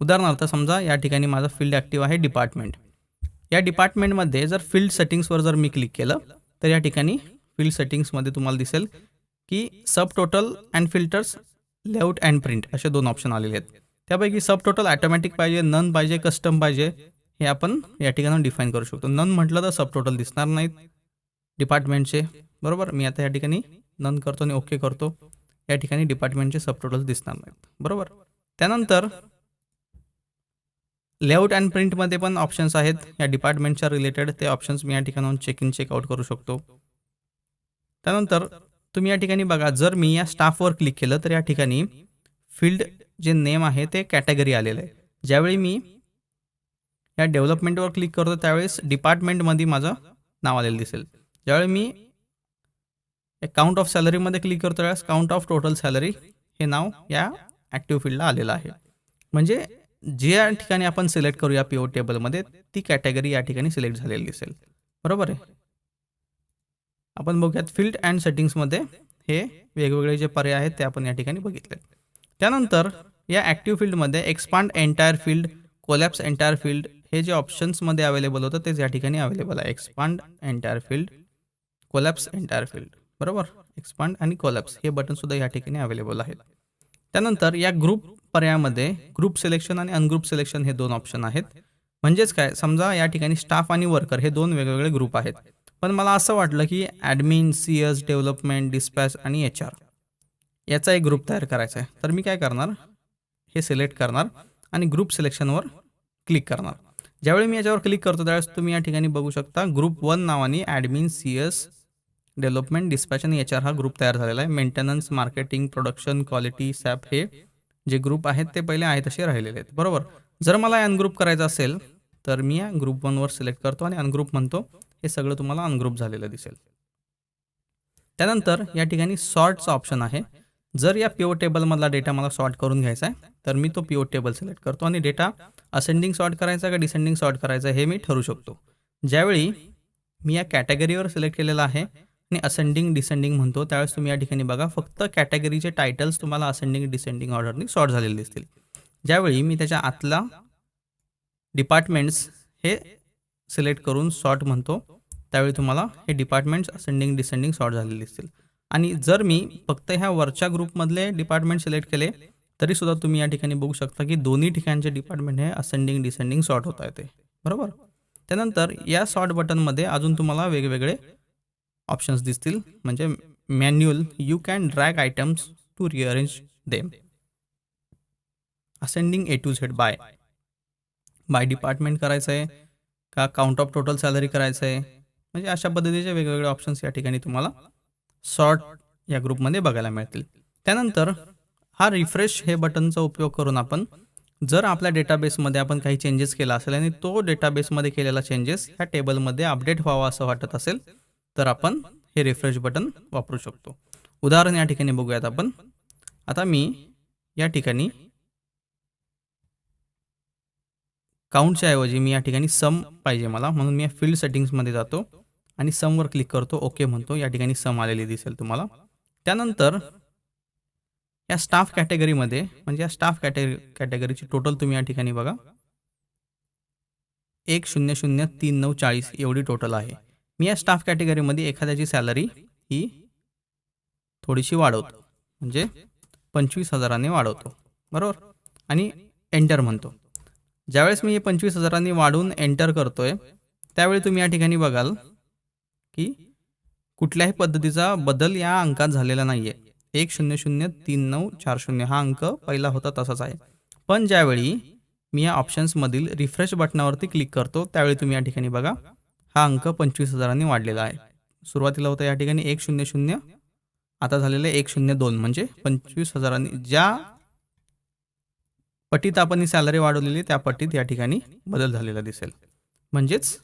उदाहरणार्थ समजा या ठिकाणी माझा फील्ड ॲक्टिव्ह आहे डिपार्टमेंट. या डिपार्टमेंटमध्ये जर फील्ड सेटिंग्सवर जर मी क्लिक केलं तर या ठिकाणी फील्ड सेटिंग्समध्ये तुम्हाला दिसेल की sub total and filters, layout and print असे 2 ऑप्शन आलेले आहेत. त्यापैकी सब टोटल ऑटोमॅटिक पाहिजे, नन पाहिजे, कस्टम पाहिजे, हे आपण या ठिकाणी डिफाईन करू शकतो. नन म्हटलं तर सब टोटल दिसणार नाहीत डिपार्टमेंटचे, बरोबर. मी आता या ठिकाणी नन करतो आणि ओके करतो. या ठिकाणी डिपार्टमेंटचे सब टोटल दिसणार नाहीत, बरोबर. त्यानंतर लेआउट अँड प्रिंटमध्ये पण ऑप्शन्स आहेत या डिपार्टमेंटच्या रिलेटेड. ते ऑप्शन्स मी या ठिकाणाहून चेक इन चेकआउट करू शकतो. त्यानंतर तुम्ही या ठिकाणी बघा, जर मी या स्टाफवर क्लिक केलं तर या ठिकाणी फील्ड जे नेम आहे ते कॅटेगरी आलेलं आहे. ज्यावेळी मी या डेव्हलपमेंटवर क्लिक करतो त्यावेळेस डिपार्टमेंटमध्ये माझं नाव आलेलं दिसेल. ज्यावेळी मी काउंट ऑफ सॅलरीमध्ये क्लिक करतो त्यावेळेस काउंट ऑफ टोटल सॅलरी हे नाव या ॲक्टिव्ह फील्डला आलेलं आहे. म्हणजे जे या ठिकाणी आपण सिलेक्ट करू या पीओ टेबलमध्ये ती कॅटेगरी या ठिकाणी सिलेक्ट झालेली दिसेल, बरोबर आहे. आपण बघूयात फील्ड अँड सेटिंग्समध्ये हे वेगवेगळे जे पर्याय आहेत ते आपण या ठिकाणी बघितले. त्यानंतर या ॲक्टिव्ह फील्डमध्ये expand entire field, collapse entire field हे जे ऑप्शन्समध्ये अवेलेबल होतं तेच या ठिकाणी अवेलेबल आहे. Expand entire field, collapse entire field, बरोबर. एक्सपांड आणि कोलॅप्स हे बटनसुद्धा या ठिकाणी अवेलेबल आहेत. त्यानंतर या ग्रुप पर्यायामध्ये ग्रुप सिलेक्शन आणि अनग्रुप सिलेक्शन हे 2 ऑप्शन आहेत. म्हणजेच काय, समजा या ठिकाणी स्टाफ आणि वर्कर हे 2 वेगवेगळे ग्रुप आहेत. पण मला असं वाटलं की ॲडमिन, CS, डेव्हलपमेंट, डिस्पॅच आणि HR याचा एक ग्रुप तयार करायचा आहे. तर मी काय करणार, हे सिलेक्ट करणार आणि ग्रुप सिलेक्शनवर क्लिक करणार. ज्यावेळी मी याच्यावर क्लिक करतो त्यावेळेस तुम्ही या ठिकाणी बघू शकता ग्रुप 1 नावाने ॲडमिन, CS, डेव्हलपमेंट, डिस्पॅच आणि HR हा ग्रुप तयार झालेला आहे. Maintenance, marketing, production, quality, SAP हे जे ग्रुप आहेत ते पहिले आहेत तसे राहिलेले आहेत, बरोबर. जर मला अनग्रुप करायचं असेल तर मी या ग्रुप 1वर सिलेक्ट करतो आणि अनग्रुप म्हणतो. हे सगळं तुम्हाला अनग्रुप झालेलं दिसेल. त्यानंतर या ठिकाणी सॉर्टचा ऑप्शन आहे. जर या पीओ टेबलमधला डेटा मला सॉर्ट करून घ्यायचा आहे तर मी तो पीओ टेबल सिलेक्ट करतो आणि डेटा असेंडिंग सॉर्ट करायचा का डिसेंडिंग सॉर्ट करायचा हे मी ठरवू शकतो. ज्यावेळी मी या कॅटेगरीवर सिलेक्ट केलेलं आहे आणि असेंडिंग डिसेंडिंग म्हणतो त्यावेळेस तुम्ही या ठिकाणी बघा फक्त कॅटेगरीचे टायटल्स तुम्हाला असेंडिंग डिसेंडिंग ऑर्डरनी सॉर्ट झालेले दिसतील. ज्यावेळी मी त्याच्या आतला डिपार्टमेंट्स हे सिलेक्ट करून सॉर्ट म्हणतो त्यावेळी तुम्हाला हे डिपार्टमेंट्स असेंडिंग डिसेंडिंग सॉर्ट झालेले दिसतील. आणि जर मी फक्त ह्या वरच्या ग्रुपमधले डिपार्टमेंट सिलेक्ट केले तरीसुद्धा तुम्ही या ठिकाणी बघू शकता की दोन्ही ठिकाणचे डिपार्टमेंट हे असेंडिंग डिसेंडिंग सॉर्ट होत आहेत, बरोबर. त्यानंतर या सॉर्ट बटनमध्ये अजून तुम्हाला वेगवेगळे ऑप्शन्स दिसतील. म्हणजे manual, you can drag items to rearrange them, ascending A to Z by department करायचं आहे का काउंट ऑफ टोटल सॅलरी करायचं आहे. म्हणजे अशा पद्धतीचे वेगवेगळे ऑप्शन्स या ठिकाणी तुम्हाला सॉर्ट या ग्रुपमध्ये बघायला मिळतील. त्यानंतर हा रिफ्रेश हे बटनचा उपयोग करून आपण जर आपल्या डेटाबेसमध्ये आपण काही चेंजेस केला असेल आणि तो डेटाबेसमध्ये केलेला चेंजेस ह्या टेबलमध्ये अपडेट व्हावा असं वाटत असेल तर आपण हे रिफ्रेश बटन वापरू शकतो. उदाहरण या ठिकाणी बघूयात आपण. आता मी या ठिकाणी काउंटच्या ऐवजी मी या ठिकाणी सम पाहिजे मला, म्हणून मी या फील्ड सेटिंग्समध्ये जातो आणि समवर क्लिक करतो, ओके म्हणतो. या ठिकाणी सम आलेली दिसेल तुम्हाला. त्यानंतर या स्टाफ कॅटेगरीमध्ये म्हणजे या स्टाफ कॅटेगरीची टोटल तुम्ही या ठिकाणी बघा 1003940 एवढी टोटल आहे. मी या स्टाफ कॅटेगरीमध्ये एखाद्याची सॅलरी ही थोडीशी वाढवतो म्हणजे 25,000 वाढवतो, बरोबर. आणि एंटर म्हणतो. ज्यावेळेस मी हे 25,000 वाढवून एंटर करतोय त्यावेळी तुम्ही या ठिकाणी बघाल की कुठल्याही पद्धतीचा बदल या अंकात झालेला नाही आहे. 1003940 हा अंक पहिला होता तसाच आहे. पण ज्यावेळी मी या ऑप्शन्समधील रिफ्रेश बटनावरती क्लिक करतो त्यावेळी तुम्ही या ठिकाणी बघा हा अंक 25,000 वाढलेला आहे. सुरुवातीला होता या ठिकाणी 100, आता झालेलं आहे 102 म्हणजे 25,000 ज्या पटीत आपण ही सॅलरी वाढवलेली त्या पटीत या ठिकाणी बदल झालेला दिसेल. म्हणजेच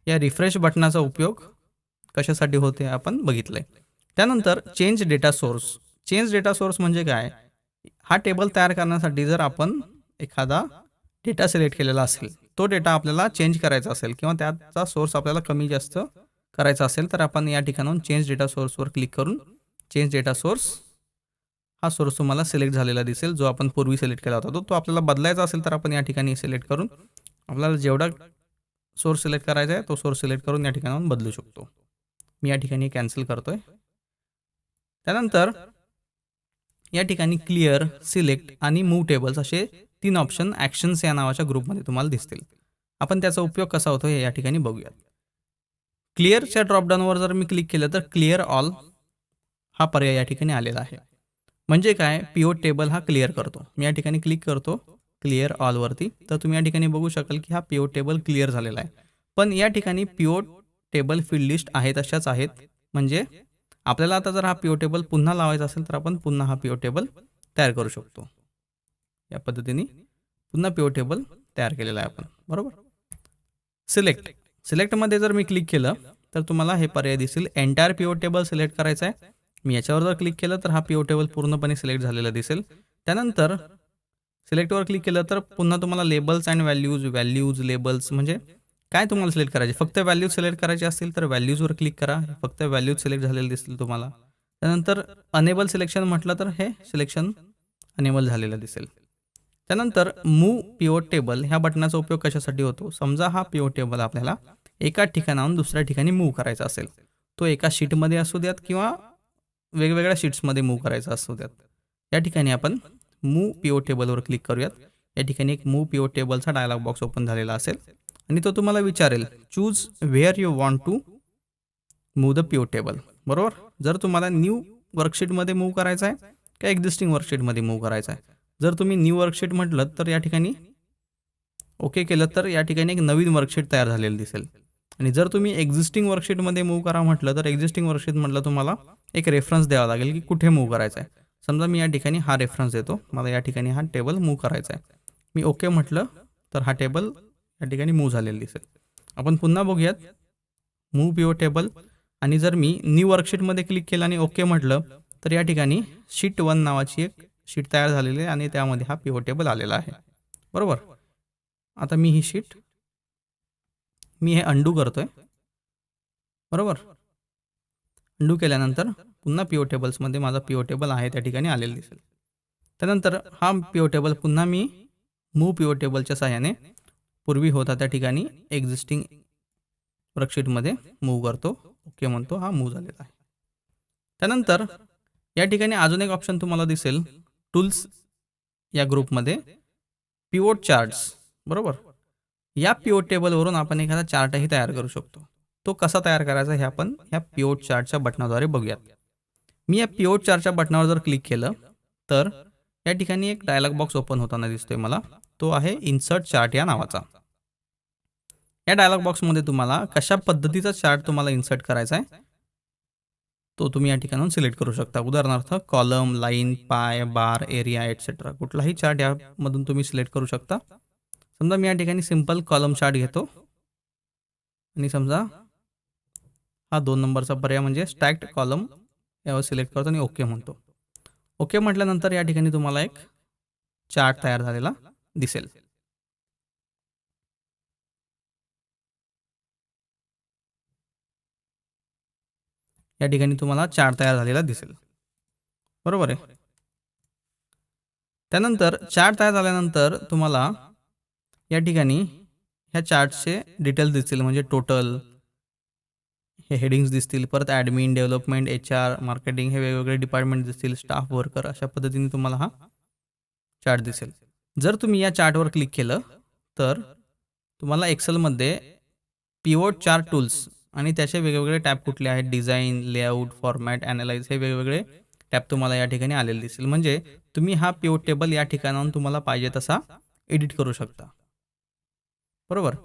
या रिफ्रेश बटनाचा उपयोग कशासाठी होते आपण बघितलंय. त्यानंतर change data source. Change data source म्हणजे काय, हा टेबल तयार करण्यासाठी जर आपण एखादा डेटा सिलेक्ट केलेला असेल, तो डेटा आपल्याला चेंज करायचा असेल किंवा त्याचा सोर्स आपल्याला कमी जास्त करायचा असेल तर आपण या ठिकाणाहून चेंज डेटा सोर्सवर क्लिक करून चेंज डेटा सोर्स हा सोर्स तुम्हाला सिलेक्ट झालेला दिसेल. जो आपण पूर्वी सिलेक्ट केला होता तो आपल्याला बदलायचा असेल तर आपण या ठिकाणी सिलेक्ट करून आपल्याला जेवढा सोर्स सिलेक्ट करायचा आहे तो सोर्स सिलेक्ट करून या ठिकाणाहून बदलू शकतो. मी या ठिकाणी कॅन्सल करतोय. त्यानंतर या ठिकाणी क्लिअर, सिलेक्ट आणि मूव्ह टेबल्स असे 3 ऑप्शन ॲक्शन्स या नावाच्या ग्रुपमध्ये तुम्हाला दिसतील. आपण त्याचा उपयोग कसा होतो हे या ठिकाणी बघूयात. क्लिअरच्या ड्रॉपडाऊनवर जर मी क्लिक केलं तर क्लिअर ऑल हा पर्याय या ठिकाणी आलेला आहे. म्हणजे काय, पिव्होट टेबल हा क्लिअर करतो. मी या ठिकाणी क्लिक करतो क्लिअर ऑलवरती, तर तुम्ही या ठिकाणी बघू शकाल की हा पिव्होट टेबल क्लिअर झालेला आहे. पण या ठिकाणी पिव्होट टेबल फील्ड लिस्ट आहे तशाच आहेत. म्हणजे आपल्याला आता जर हा पिव्होट टेबल पुन्हा लावायचा असेल तर आपण पुन्हा हा पिव्होट टेबल तयार करू शकतो. या पद्धतीने पुन्हा पिव्होट टेबल तयार केलेला आहे आपण. बरोबर. सिलेक्टमध्ये जर मी क्लिक केलं तर तुम्हाला हे पर्याय दिसेल. एंटायर पिव्होट टेबल सिलेक्ट करायचा आहे. मी याच्यावर जर क्लिक केलं तर हा पिव्होट टेबल पूर्णपणे सिलेक्ट झालेला दिसेल. त्यानंतर सिलेक्टवर क्लिक केलं तर पुन्हा तुम्हाला लेबल्स अँड व्हॅल्यूज लेबल्स म्हणजे काय तुम्हाला सिलेक्ट करायचे. फक्त व्हॅल्यूज सिलेक्ट करायचे असतील तर व्हॅल्यूजवर क्लिक करा. फक्त व्हॅल्यूज सिलेक्ट झालेले दिसतील तुम्हाला. त्यानंतर अनेबल सिलेक्शन म्हटलं तर हे सिलेक्शन अनेबल झालेलं दिसेल. त्यानंतर मूव्ह पिव्होट टेबल ह्या बटनाचा उपयोग कशासाठी होतो. समजा हा पिव्होट टेबल आपल्याला एका ठिकाणाहून दुसऱ्या ठिकाणी मूव्ह करायचा असेल, तो एका शीटमध्ये असू द्यात किंवा वेगवेगळ्या शीट्समध्ये मूव्ह करायचा असू द्यात. या ठिकाणी आपण मूव्ह पिव्होट टेबलवर क्लिक करूयात. या ठिकाणी एक मूव्ह पिव्होट टेबलचा डायलॉग बॉक्स ओपन झालेला असेल आणि तो तुम्हाला विचारेल choose where you want to move the pivot table. बरोबर. जर तुम्हाला न्यू वर्कशीटमध्ये मूव्ह करायचा आहे का एक्झिस्टिंग वर्कशीटमध्ये मूव्ह करायचा आहे. जर तुम्ही न्यू वर्कशीट म्हटलं तर या ठिकाणी ओके केलं तर या ठिकाणी एक नवीन वर्कशीट तयार झालेली दिसेल. आणि जर तुम्ही एक्झिस्टिंग वर्कशीटमध्ये मूव्ह करा म्हटलं तर एक्झिस्टिंग वर्कशीट म्हटलं तुम्हाला एक रेफरन्स द्यावा लागेल की कुठे मूव्ह करायचा आहे. समजा मी या ठिकाणी हा रेफरन्स देतो. मला या ठिकाणी हा टेबल मूव्ह करायचा आहे. मी ओके म्हटलं तर हा टेबल या ठिकाणी मूव्ह झालेला दिसेल. आपण पुन्हा बघूयात मूव्ह पिव्होट टेबल. आणि जर मी न्यू वर्कशीटमध्ये क्लिक केलं आणि ओके म्हटलं तर या ठिकाणी शीट 1 नावाची एक शीट तयार झालेली आहे आणि त्यामध्ये हा पिव्होट टेबल आलेला आहे. बरोबर. आता मी ही शीट हे अंडू करतोय. बरोबर. अंडू केल्यानंतर पुन्हा पिव्होट टेबल्समध्ये माझा पिव्होट टेबल आहे त्या ठिकाणी आलेला दिसेल. त्यानंतर हा पिव्होट टेबल पुन्हा मी मूव्ह पिव्होट टेबलच्या सहाय्याने पूर्वी होता त्या ठिकाणी एक्झिस्टिंग वर्कशीटमध्ये मूव्ह करतो. ओके म्हणतो. हा मूव्ह झालेला आहे. त्यानंतर या ठिकाणी अजून एक ऑप्शन तुम्हाला दिसेल टूल्स या ग्रुपमध्ये पिव्होट चार्ट्स. बरोबर. या पिव्होट टेबलवरून आपण एखादा चार्टही तयार करू शकतो. तो कसा तयार करायचा हे आपण ह्या पिव्होट चार्टच्या बटनाद्वारे बघूयात. मी या पिव्होट चार्टच्या बटनावर जर क्लिक केलं तर या ठिकाणी एक डायलॉग बॉक्स ओपन होताना दिसतोय मला. तो आहे इन्सर्ट चार्ट या नावाचा. या डायलॉग बॉक्समध्ये तुम्हाला कशा पद्धतीचा चार्ट तुम्हाला इन्सर्ट करायचा आहे तो तुम्ही या ठिकाणून सिलेक्ट करू शकता. उदाहरणार्थ कॉलम, लाईन, पाय, बार, एरिया एटसेट्रा कुठलाही चार्ट यामधून तुम्ही सिलेक्ट करू शकता. समजा मी या ठिकाणी सिंपल कॉलम चार्ट घेतो आणि समजा हा 2 नंबरचा पर्याय म्हणजे स्टॅक्ड कॉलम यावर सिलेक्ट करतो आणि ओके म्हणतो. ओके म्हटल्यानंतर या ठिकाणी तुम्हाला एक चार्ट तयार झालेला दिसेल. या ठिकाणी तुम्हाला चार्ट तयार झालेला दिसेल. बरोबर आहे. त्यानंतर चार्ट तयार झाल्यानंतर तुम्हाला या ठिकाणी ह्या चार्टचे डिटेल्स दिसतील. म्हणजे टोटल हे हेडिंग्स दिसतील. परत ॲडमिन, डेव्हलपमेंट, HR, मार्केटिंग हे वेगवेगळे डिपार्टमेंट दिसतील. स्टाफ, वर्कर अशा पद्धतीने तुम्हाला हा चार्ट दिसेल. जर तुम्ही या चार्टवर क्लिक केलं तर तुम्हाला एक्सेलमध्ये पिव्होट चार्ट टूल्स आणि त्याचे वेगवेगळे टॅब कुठले आहेत, डिझाईन, लेआउट, फॉर्मॅट, ॲनालाइज हे वेगवेगळे टॅब तुम्हाला या ठिकाणी आलेले दिसेल. म्हणजे तुम्ही हा पिव्होट टेबल या ठिकाणाहून तुम्हाला पाहिजे तसा एडिट करू शकता. बरोबर.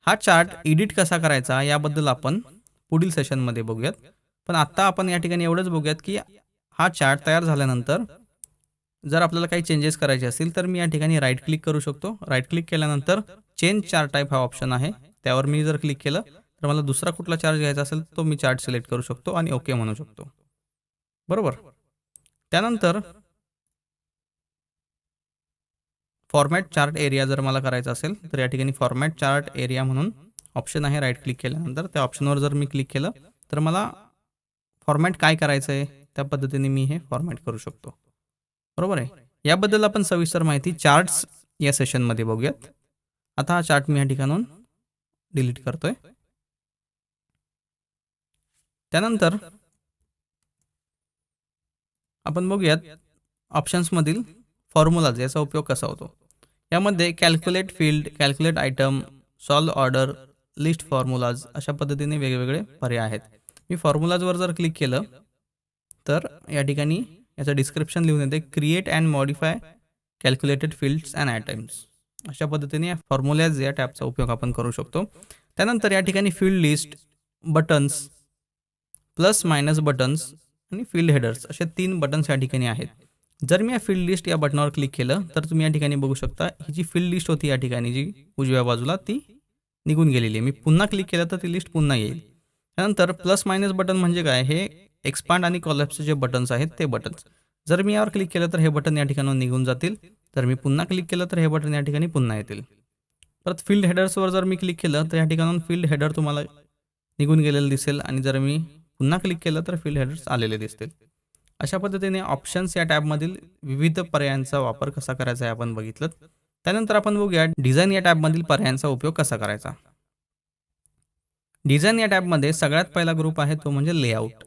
हा चार्ट एडिट कसा करायचा याबद्दल आपण पुढील सेशनमध्ये बघूयात. पण आत्ता आपण या ठिकाणी एवढंच बघूयात की हा चार्ट तयार झाल्यानंतर जर आपल्याला काही चेंजेस करायचे असतील तर मी या ठिकाणी राईट क्लिक करू शकतो. राईट क्लिक केल्यानंतर चेंज चार्ट टाईप हा ऑप्शन आहे. त्यावर मी जर क्लिक केलं तर मला दुसरा कुठला चार्ट घ्यायचा असेल तो मी चार्ट सिलेक्ट करू शकतो आणि ओके म्हणू शकतो. बरोबर. त्यानंतर फॉर्मॅट चार्ट एरिया जर मला करायचा असेल तर या ठिकाणी फॉर्मॅट चार्ट एरिया म्हणून ऑप्शन आहे. राईट क्लिक केल्यानंतर त्या ऑप्शनवर जर मी क्लिक केलं तर मला फॉर्मॅट काय करायचं आहे त्या पद्धतीने मी हे फॉर्मॅट करू शकतो. बरोबर आहे. याबद्दल आपण सविस्तर माहिती चार्ट्स या सेशनमध्ये बघूयात. आता हा चार्ट मी या ठिकाणून डिलीट करतोय. त्यानंतर आपण बघूयात ऑप्शन्समधील फॉर्म्युलाज याचा उपयोग कसा होतो. यामध्ये calculate field, calculate item, solve order, list formulas अशा पद्धतीने वेगवेगळे पर्याय आहेत. मी फॉर्म्युलाजवर जर क्लिक केलं तर या ठिकाणी याचं डिस्क्रिप्शन लिहून येते, create and modify calculated fields and items. अशा पद्धतीने या फॉर्म्युलाज या टॅबचा उपयोग आपण करू शकतो. त्यानंतर या ठिकाणी field list, buttons, plus minus buttons आणि फील्ड हेडर्स असे 3 बटन्स या ठिकाणी आहेत. जर मी या फील्ड लिस्ट या बटनावर क्लिक केलं तर तुम्ही या ठिकाणी बघू शकता ही जी फील्ड लिस्ट होती या ठिकाणी जी उजव्या बाजूला ती निघून गेलेली आहे. मी पुन्हा क्लिक केलं तर ती लिस्ट पुन्हा येईल. त्यानंतर प्लस मायनस बटन म्हणजे काय, हे एक्सपांड आणि कॉलॅप्सचे जे बटन्स आहेत ते बटन्स. जर मी यावर क्लिक केलं तर हे बटन या ठिकाणी निघून जातील. जर मी पुन्हा क्लिक केलं तर हे बटन या ठिकाणी पुन्हा येतील. परत फील्ड हेडर्सवर जर मी क्लिक केलं तर या ठिकाणून फील्ड हेडर तुम्हाला निघून गेलेलं दिसेल आणि जर मी पुन्हा क्लिक केलं तर फील्ड हेडर्स आलेले दिसतील. अशा पद्धतीने ऑप्शन्स या टॅबमधील विविध पर्यायांचा वापर कसा करायचा आहे आपण बघितलं. त्यानंतर आपण बघूया डिझाईन या टॅबमधील पर्यायांचा उपयोग कसा करायचा. डिझाईन या टॅबमध्ये सगळ्यात पहिला ग्रुप आहे तो म्हणजे लेआउट.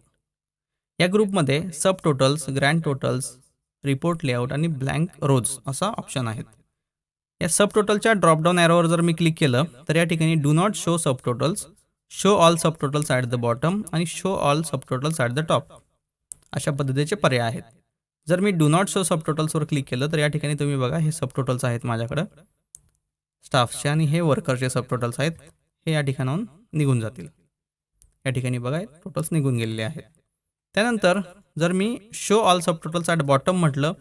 या ग्रुपमध्ये sub totals, grand totals, report layout आणि ब्लँक रोज असा ऑप्शन आहेत. या सब टोटलच्या ड्रॉपडाऊन ॲरोवर जर मी क्लिक केलं तर या ठिकाणी do not show sub totals, show all sub totals at the bottom आणि show all sub totals at the top अशा पद्धतीचे पर्याय आहेत. जर मी डू नॉट शो सब टोटल्सवर क्लिक केलं तर या ठिकाणी तुम्ही बघा हे सब टोटल्स आहेत माझ्याकडं स्टाफचे आणि हे वर्करचे सब टोटल्स आहेत, हे या ठिकाणाहून निघून जातील. या ठिकाणी बघा टोटल्स निघून गेलेले आहेत. त्यानंतर जर me show all sub totals at bottom म्हटलं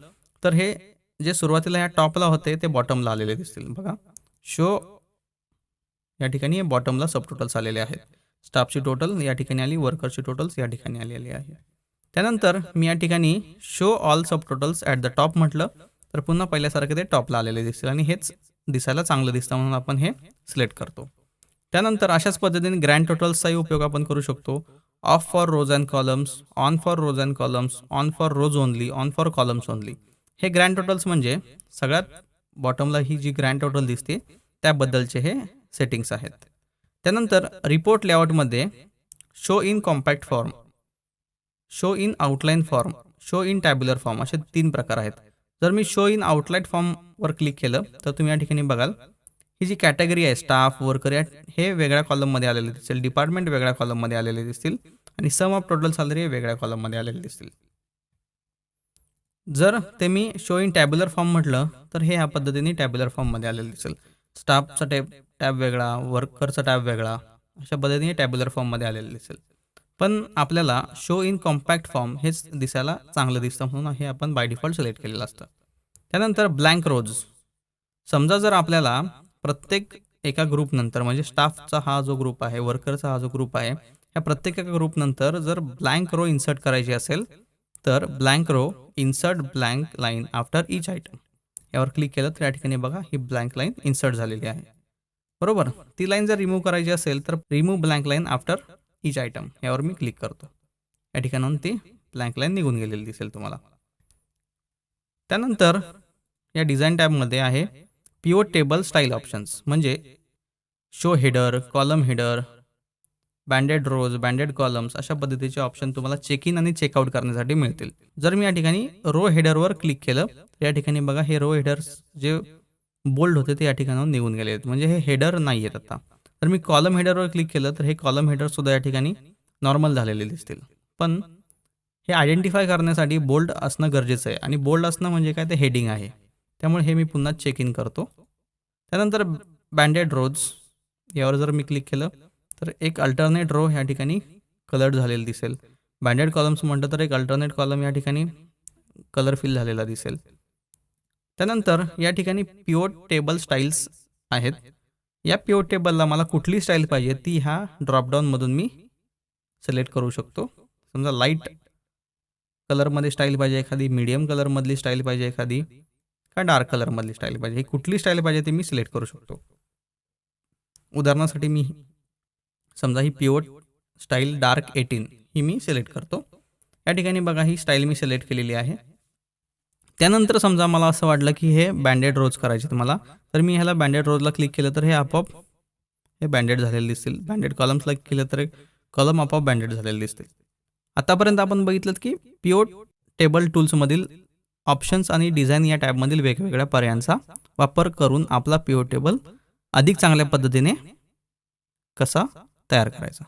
तर हे जे सुरुवातीला ह्या टॉपला होते ते बॉटमला आलेले दिसतील. बघा शो या ठिकाणी बॉटमला सब टोटल्स आलेले आहेत. स्टाफची टोटल या ठिकाणी आली, वर्करची टोटल्स या ठिकाणी आलेली आहे. त्यानंतर मी या ठिकाणी show all sub totals at the top म्हटलं तर पुन्हा पहिल्यासारखे ते टॉपला आलेले दिसतील आणि हेच दिसायला चांगलं दिसतं म्हणून आपण हे सिलेक्ट करतो. त्यानंतर अशाच पद्धतीने ग्रँड टोटल्सचाही उपयोग आपण करू शकतो. Off for rows and columns, on for rows and columns, on for rows only, on for columns only. हे ग्रँड टोटल्स म्हणजे सगळ्यात बॉटमला ही जी ग्रँड टोटल दिसते त्याबद्दलचे हे सेटिंग्स आहेत. त्यानंतर रिपोर्ट लेआउटमध्ये show in compact form, show in outline form, show in tabular form असे 3 प्रकार आहेत. जर मी शो इन आउटलाईन फॉर्मवर क्लिक केलं तर तुम्ही या ठिकाणी बघाल ही जी कॅटेगरी आहे स्टाफ, वर्कर हे वेगळ्या कॉलममध्ये आलेले दिसतील, डिपार्टमेंट वेगळ्या कॉलममध्ये आलेले दिसतील आणि सम ऑफ टोटल सॅलरी हे वेगळ्या कॉलममध्ये आलेले दिसतील. जर ते me show in tabular form म्हटलं तर हे ह्या पद्धतीने टॅब्युलर फॉर्ममध्ये आलेलं दिसेल. स्टाफचा टॅब वेगळा, वर्करचा टॅब वेगळा अशा पद्धतीने टॅब्युलर फॉर्ममध्ये आलेलं दिसेल. पण आपल्याला शो इन कॉम्पॅक्ट फॉर्म हेच दिसायला चांगलं दिसतं म्हणून हे आपण बाय डिफॉल्ट सिलेक्ट केलेलं असतं. त्यानंतर ब्लँक रोज. समजा जर आपल्याला प्रत्येक एका ग्रुपनंतर म्हणजे स्टाफचा हा जो ग्रुप आहे, वर्करचा हा जो ग्रुप आहे, ह्या प्रत्येक एका ग्रुपनंतर जर ब्लँक रो इन्सर्ट करायची असेल तर blank row insert blank line after each item यावर क्लिक केलं तर या ठिकाणी बघा ही ब्लँक लाईन इन्सर्ट झालेली आहे. बरोबर, ती लाईन जर रिमूव्ह करायची असेल तर remove blank line after each item यावर मी क्लिक करतो. या ठिकाणाहून ती ब्लँक लाईन निघून गेलेली दिसेल तुम्हाला. त्यानंतर या डिझाईन टॅबमध्ये आहे पिवट टेबल स्टाईल ऑप्शन्स, म्हणजे show header, column header, banded rows, banded columns अशा पद्धतीचे ऑप्शन तुम्हाला चेक इन आणि चेकआउट करण्यासाठी मिळतील. जर मी या ठिकाणी रो हेडरवर क्लिक केलं तर या ठिकाणी बघा हे रो हेडर्स जे बोल्ड होते ते या ठिकाणाहून निघून गेले आहेत, म्हणजे हे हेडर नाही आहेत आता. तर मी कॉलम हेडरवर क्लिक केलं तर हे कॉलम हेडरसुद्धा या ठिकाणी नॉर्मल झालेले दिसतील. पण हे आयडेंटिफाय करण्यासाठी बोल्ड असणं गरजेचं आहे आणि बोल्ड असणं म्हणजे काय, ते हेडिंग आहे. त्यामुळे हे मी पुन्हा चेक इन करतो. त्यानंतर बँडेड रोज यावर जर मी क्लिक केलं तर एक अल्टरनेट रो या ठिकाणी कलर्ड झालेलं दिसेल. बँडेड कॉलम्स म्हटलं तर एक अल्टरनेट कॉलम या ठिकाणी कलर फिल झालेला दिसेल. त्यानंतर या ठिकाणी पिवट टेबल स्टाईल्स आहेत. या पिवट टेबलला मला कुठली स्टाईल पाहिजे ती ह्या ड्रॉपडाऊनमधून मी सिलेक्ट करू शकतो. समजा लाईट कलरमध्ये स्टाईल पाहिजे एखादी, मीडियम कलरमधली स्टाईल पाहिजे एखादी, का डार्क कलरमधली स्टाईल पाहिजे, ही कुठली स्टाईल पाहिजे ते मी सिलेक्ट करू शकतो. उदाहरणासाठी मी समजा ही पिवट स्टाईल डार्क 18 ही मी सिलेक्ट करतो. या ठिकाणी बघा ही स्टाईल मी सिलेक्ट केलेली आहे. त्यानंतर समजा मला असं वाटलं की हे बँडेड रोज करायचे तुम्हाला, तर मी ह्याला बँडेड रोजला क्लिक केलं तर हे आपोआप हे बँडेड झालेले दिसतील. बँडेड कॉलम्सला केलं तर कॉलम आपोआप बँडेड झालेले दिसतील. आतापर्यंत आपण बघितलं की पीओ टेबल टूल्समधील ऑप्शन्स आणि डिझाईन या टॅबमधील वेगवेगळ्या पर्यायांचा वापर करून आपला पीओ टेबल अधिक चांगल्या पद्धतीने कसा तयार करायचा.